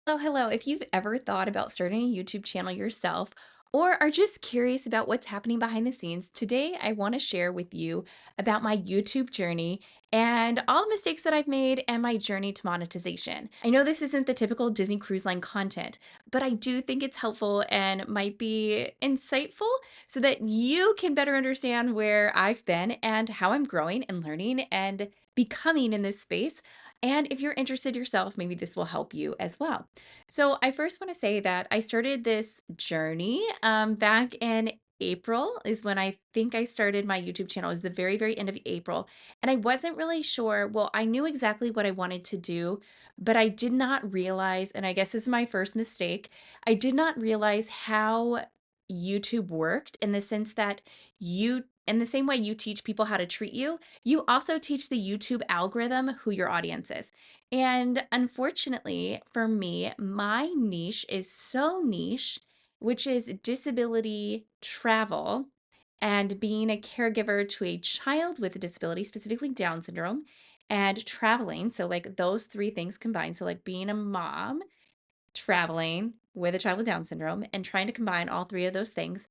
Oh, hello. If you've ever thought about starting a YouTube channel yourself or are just curious about what's happening behind the scenes, today I want to share with you about my YouTube journey and all the mistakes that I've made and my journey to monetization. I know this isn't the typical Disney Cruise Line content, but I do think it's helpful and might be insightful so that you can better understand where I've been and how I'm growing and learning and becoming in this space. And if you're interested yourself, maybe this will help you as well. So I first want to say that I started this journey back in April is when I think I started my YouTube channel. It was the very, very end of April. And I wasn't really sure. Well, I knew exactly what I wanted to do, but I did not realize, and I guess this is my first mistake, I did not realize how YouTube worked in the sense that in the same way you teach people how to treat you, you also teach the YouTube algorithm who your audience is. And unfortunately for me, my niche is so niche, which is disability travel and being a caregiver to a child with a disability, specifically Down syndrome, and traveling. So, like those three things combined. So, like being a mom, traveling with a child with Down syndrome, and trying to combine all three of those things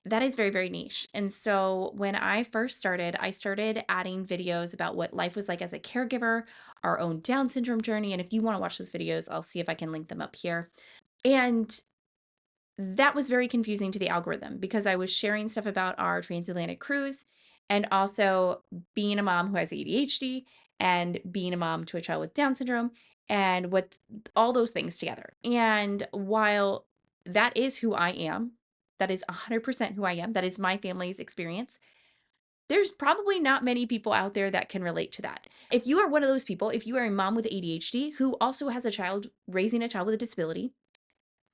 that is very, very niche. And so when I first started, I started adding videos about what life was like as a caregiver, our own Down syndrome journey. And if you want to watch those videos, I'll see if I can link them up here. And that was very confusing to the algorithm because I was sharing stuff about our transatlantic cruise and also being a mom who has ADHD and being a mom to a child with Down syndrome and what all those things together. And while that is who I am, that is 100% who I am, that is my family's experience. There's probably not many people out there that can relate to that. If you are one of those people, if you are a mom with ADHD who also has a child raising a child with a disability,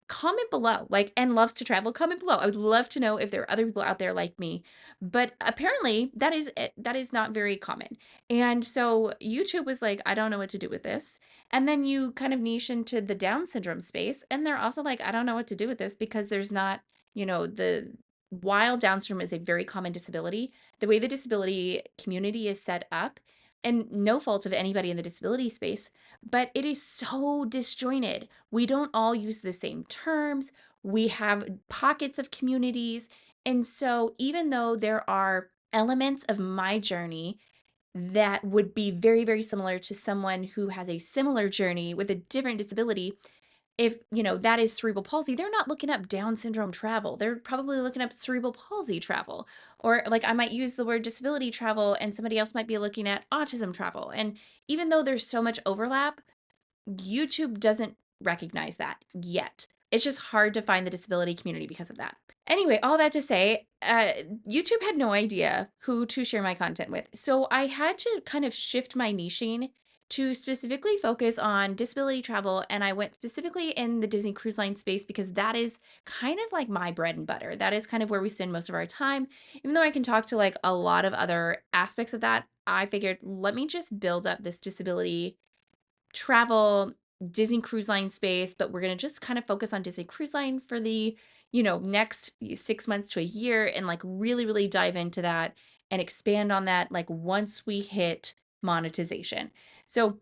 comment below, like, and loves to travel, comment below. I would love to know if there are other people out there like me, but apparently that is not very common. And so YouTube was like, I don't know what to do with this. And then you kind of niche into the Down syndrome space, and they're also like, I don't know what to do with this because there's not, the while Down syndrome is a very common disability, the way the disability community is set up, and no fault of anybody in the disability space, but it is so disjointed. We don't all use the same terms. We have pockets of communities. And so, even though there are elements of my journey that would be very, very similar to someone who has a similar journey with a different disability, if that is cerebral palsy, they're not looking up Down syndrome travel. They're probably looking up cerebral palsy travel. Or like I might use the word disability travel and somebody else might be looking at autism travel. And even though there's so much overlap, YouTube doesn't recognize that yet. It's just hard to find the disability community because of that. Anyway, all that to say, YouTube had no idea who to share my content with. So I had to kind of shift my niching to specifically focus on disability travel. And I went specifically in the Disney Cruise Line space because that is kind of like my bread and butter. That is kind of where we spend most of our time. Even though I can talk to like a lot of other aspects of that, I figured let me just build up this disability travel Disney Cruise Line space, but we're going to just kind of focus on Disney Cruise Line for the, next 6 months to a year and like really, really dive into that and expand on that like once we hit monetization. So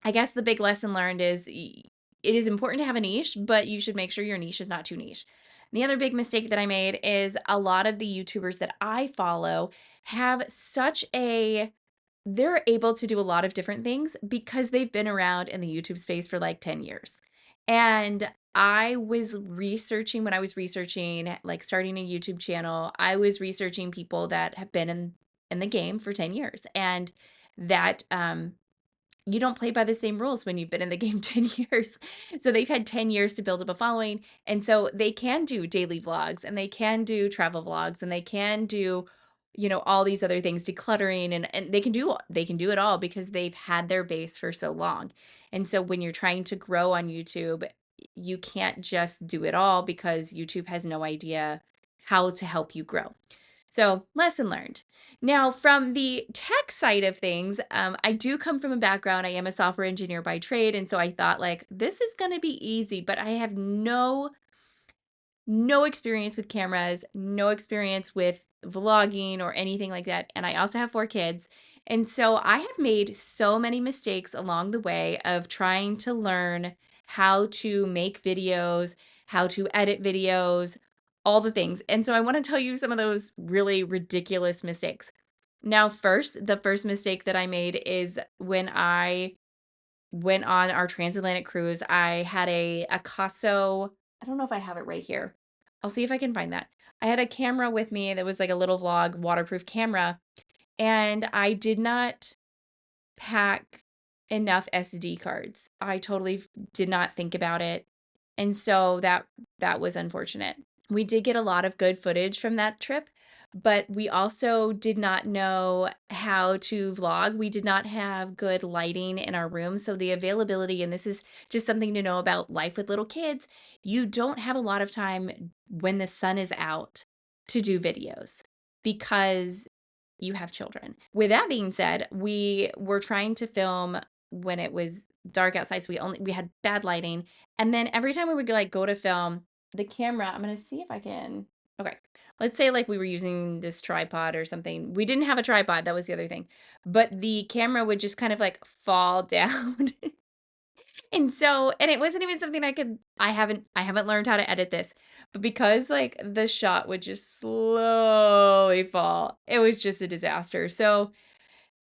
I guess the big lesson learned is it is important to have a niche, but you should make sure your niche is not too niche. The other big mistake that I made is a lot of the YouTubers that I follow have such a they're able to do a lot of different things because they've been around in the YouTube space for like 10 years. And I was researching when I was researching like starting a YouTube channel, I was researching people that have been in the game for 10 years and that you don't play by the same rules when you've been in the game 10 years. So they've had 10 years to build up a following. And so they can do daily vlogs and they can do travel vlogs and they can do, all these other things, decluttering and they can do it all because they've had their base for so long. And so when you're trying to grow on YouTube, you can't just do it all because YouTube has no idea how to help you grow. So, lesson learned. Now, from the tech side of things, I do come from a background. I am a software engineer by trade, and so I thought like this is going to be easy, but I have no experience with cameras, no experience with vlogging or anything like that, and I also have 4 kids. And so I have made so many mistakes along the way of trying to learn how to make videos, how to edit videos, all the things. And so I want to tell you some of those really ridiculous mistakes. Now, the first mistake that I made is when I went on our transatlantic cruise. I had a Casso. I don't know if I have it right here. I'll see if I can find that. I had a camera with me that was like a little vlog waterproof camera, and I did not pack enough SD cards. I totally did not think about it. And so that was unfortunate. We did get a lot of good footage from that trip, but we also did not know how to vlog. We did not have good lighting in our room. So the availability, and this is just something to know about life with little kids, you don't have a lot of time when the sun is out to do videos because you have children. With that being said, we were trying to film when it was dark outside, so we had bad lighting. And then every time we would like go to film, the camera, I'm gonna see if I can. Okay. Let's say like we were using this tripod or something. We didn't have a tripod, that was the other thing. But the camera would just kind of like fall down. And it wasn't even something I haven't learned how to edit this. But because like the shot would just slowly fall, it was just a disaster. So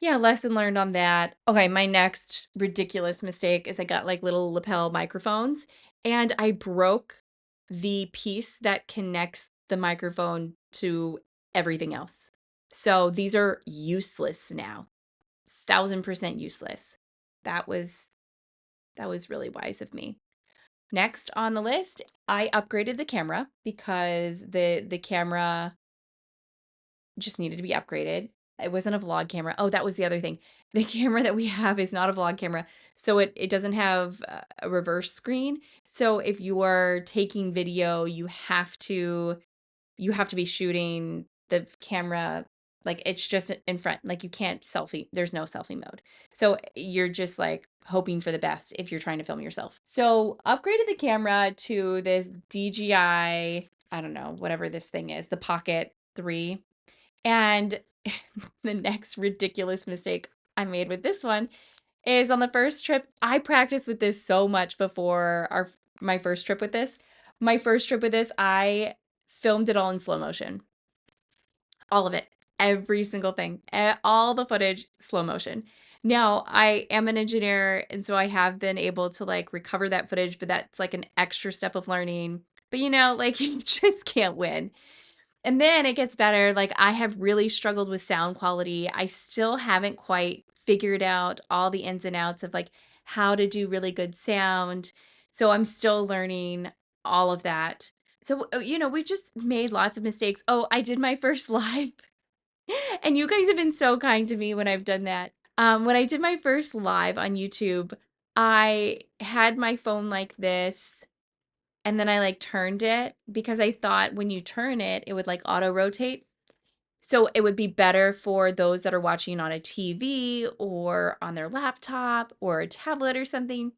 yeah, lesson learned on that. Okay, my next ridiculous mistake is I got like little lapel microphones and I broke the piece that connects the microphone to everything else. So these are useless now. 1000% useless. That was that was really wise of me. Next on the list, I upgraded the camera because the camera just needed to be upgraded. It wasn't a vlog camera. Oh, that was the other thing. The camera that we have is not a vlog camera, so it doesn't have a reverse screen. So if you are taking video, you have to be shooting the camera like it's just in front. Like you can't selfie. There's no selfie mode. So you're just like hoping for the best if you're trying to film yourself. So upgraded the camera to this DJI, I don't know, whatever this thing is, the Pocket 3. And the next ridiculous mistake I made with this one is on the first trip. I practiced with this so much before our my first trip with this. My first trip with this, I filmed it all in slow motion. All of it. Every single thing. All the footage, slow motion. Now, I am an engineer, and so I have been able to like recover that footage, but that's like an extra step of learning. But like you just can't win. And then it gets better. Like, I have really struggled with sound quality. I still haven't quite figured out all the ins and outs of like how to do really good sound. So I'm still learning all of that. So, we've just made lots of mistakes. Oh, I did my first live, and you guys have been so kind to me when I've done that. When I did my first live on YouTube, I had my phone like this and then I like turned it because I thought when you turn it, it would like auto rotate. So it would be better for those that are watching on a TV or on their laptop or a tablet or something.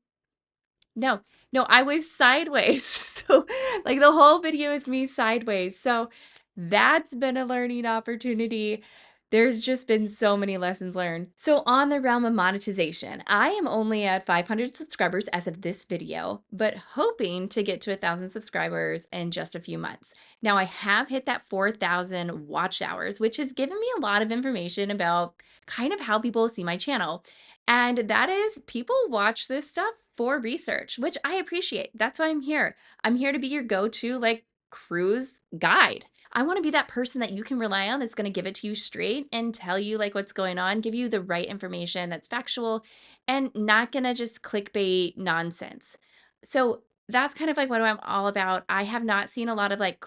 No, no, I was sideways. So like the whole video is me sideways. So that's been a learning opportunity. There's just been so many lessons learned. So on the realm of monetization, I am only at 500 subscribers as of this video, but hoping to get to 1,000 subscribers in just a few months. Now I have hit that 4,000 watch hours, which has given me a lot of information about kind of how people see my channel. And that is people watch this stuff for research, which I appreciate. That's why I'm here. I'm here to be your go-to like cruise guide. I want to be that person that you can rely on that's going to give it to you straight and tell you like what's going on, give you the right information that's factual and not going to just clickbait nonsense. So that's kind of like what I'm all about. I have not seen a lot of like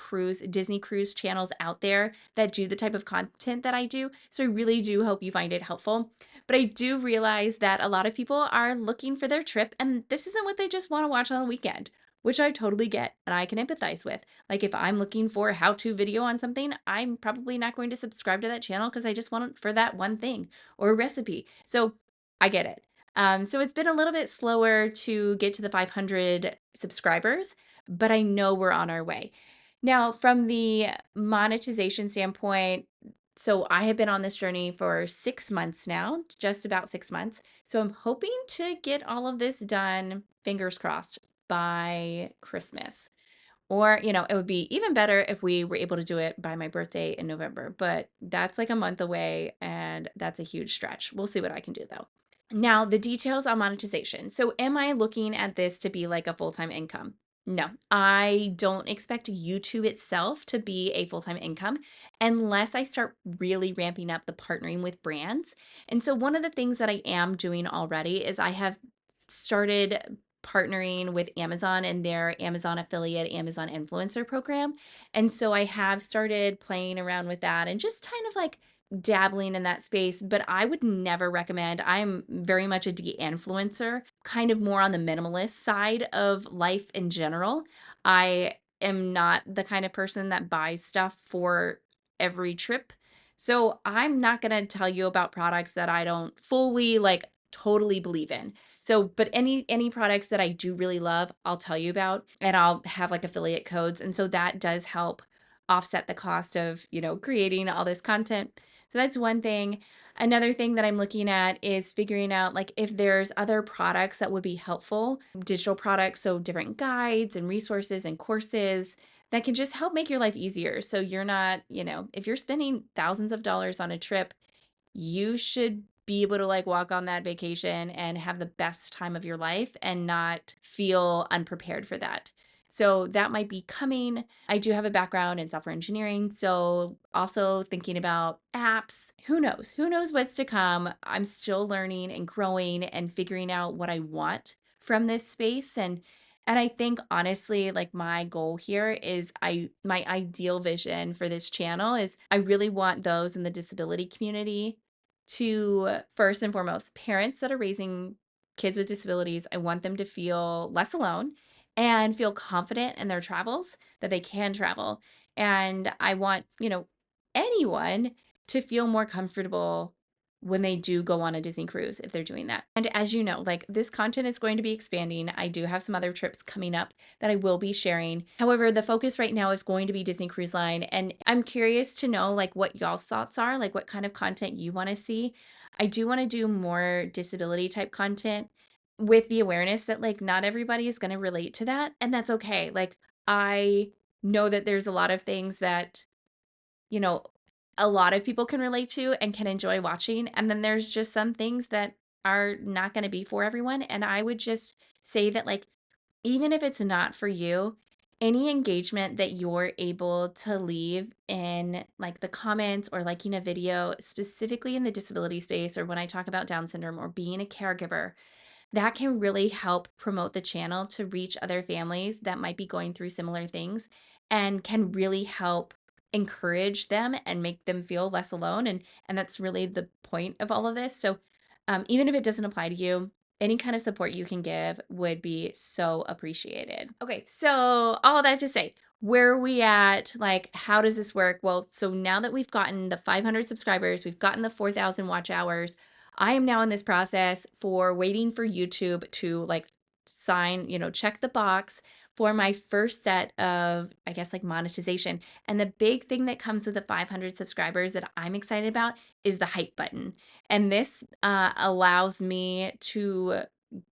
Disney cruise channels out there that do the type of content that I do. So I really do hope you find it helpful. But I do realize that a lot of people are looking for their trip and this isn't what they just want to watch on the weekend, which I totally get and I can empathize with. Like if I'm looking for a how-to video on something, I'm probably not going to subscribe to that channel because I just want it for that one thing or a recipe. So I get it. So it's been a little bit slower to get to the 500 subscribers, but I know we're on our way. Now, from the monetization standpoint, so I have been on this journey for 6 months now, just about 6 months. So I'm hoping to get all of this done, fingers crossed, by Christmas. Or, it would be even better if we were able to do it by my birthday in November, but that's like a month away and that's a huge stretch. We'll see what I can do though. Now, the details on monetization. So, am I looking at this to be like a full-time income? No, I don't expect YouTube itself to be a full-time income unless I start really ramping up the partnering with brands. And so, one of the things that I am doing already is I have started partnering with Amazon and their Amazon affiliate, Amazon influencer program. And so, I have started playing around with that and just kind of like dabbling in that space, but I would never recommend. I'm very much a de-influencer, kind of more on the minimalist side of life in general. I am not the kind of person that buys stuff for every trip. So I'm not going to tell you about products that I don't fully like totally believe in. So, but any products that I do really love, I'll tell you about and I'll have like affiliate codes. And so that does help offset the cost of, creating all this content. So that's one thing. Another thing that I'm looking at is figuring out like if there's other products that would be helpful, digital products, so different guides and resources and courses that can just help make your life easier. So you're not, if you're spending thousands of dollars on a trip, you should be able to like walk on that vacation and have the best time of your life and not feel unprepared for that. So that might be coming. I do have a background in software engineering, so also thinking about apps. Who knows? Who knows what's to come? I'm still learning and growing and figuring out what I want from this space and I think honestly, like my goal here is my ideal vision for this channel is I really want those in the disability community to first and foremost, parents that are raising kids with disabilities, I want them to feel less alone and feel confident in their travels, that they can travel. And I want, anyone to feel more comfortable when they do go on a Disney cruise if they're doing that. And as you know, like this content is going to be expanding. I do have some other trips coming up that I will be sharing. However, the focus right now is going to be Disney Cruise Line. And I'm curious to know like what y'all's thoughts are, like what kind of content you want to see. I do want to do more disability type content with the awareness that like not everybody is going to relate to that. And that's okay. Like I know that there's a lot of things that you know, a lot of people can relate to and can enjoy watching. And then there's just some things that are not going to be for everyone. And I would just say that, like, even if it's not for you, any engagement that you're able to leave in like the comments or liking a video, specifically in the disability space, or when I talk about Down syndrome or being a caregiver, that can really help promote the channel to reach other families that might be going through similar things and can really help encourage them and make them feel less alone and that's really the point of all of this. So even if it doesn't apply to you, any kind of support you can give would be so appreciated. Okay, so all that to say, where are we at? Like, how does this work? Well, so now that we've gotten the 500 subscribers, we've gotten the 4,000 watch hours, I am now in this process for waiting for YouTube to like sign, check the box for my first set of, I guess, like monetization. And the big thing that comes with the 500 subscribers that I'm excited about is the hype button. And this allows me to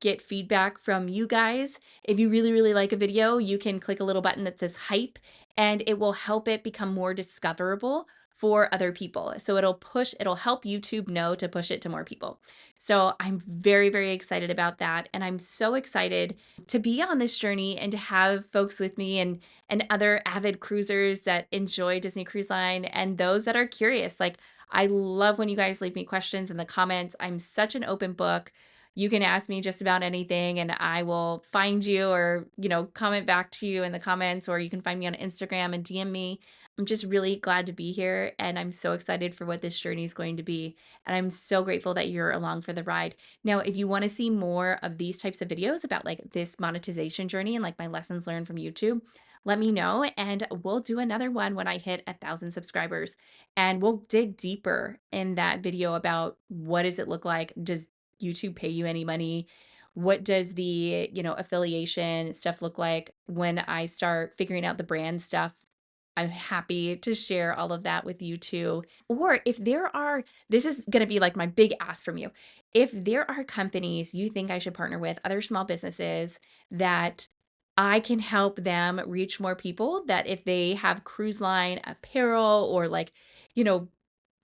get feedback from you guys. If you really, really like a video, you can click a little button that says hype and it will help it become more discoverable for other people. So it'll help YouTube know to push it to more people. So I'm very, very excited about that. And I'm so excited to be on this journey and to have folks with me and other avid cruisers that enjoy Disney Cruise Line and those that are curious. Like I love when you guys leave me questions in the comments. I'm such an open book. You can ask me just about anything and I will find you or, comment back to you in the comments, or you can find me on Instagram and DM me. I'm just really glad to be here and I'm so excited for what this journey is going to be. And I'm so grateful that you're along for the ride. Now, if you want to see more of these types of videos about like this monetization journey and like my lessons learned from YouTube, let me know and we'll do another one when I hit 1,000 subscribers and we'll dig deeper in that video about what does it look like? Does YouTube pay you any money? What does the, affiliation stuff look like when I start figuring out the brand stuff? I'm happy to share all of that with you too. Or if there are, this is going to be like my big ask from you. If there are companies you think I should partner with, other small businesses that I can help them reach more people that if they have cruise line apparel or like, you know,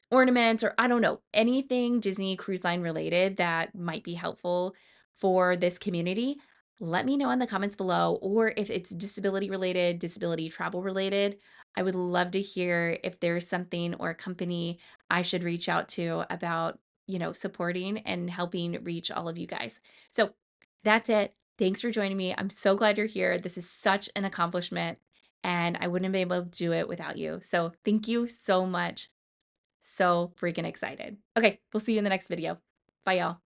ornaments or I don't know, anything Disney Cruise Line related that might be helpful for this community, let me know in the comments below. Or if it's disability related, disability travel related, I would love to hear if there's something or a company I should reach out to about, supporting and helping reach all of you guys. So that's it. Thanks for joining me. I'm so glad you're here. This is such an accomplishment, and I wouldn't have been able to do it without you. So thank you so much. So freaking excited. Okay, we'll see you in the next video. Bye, y'all.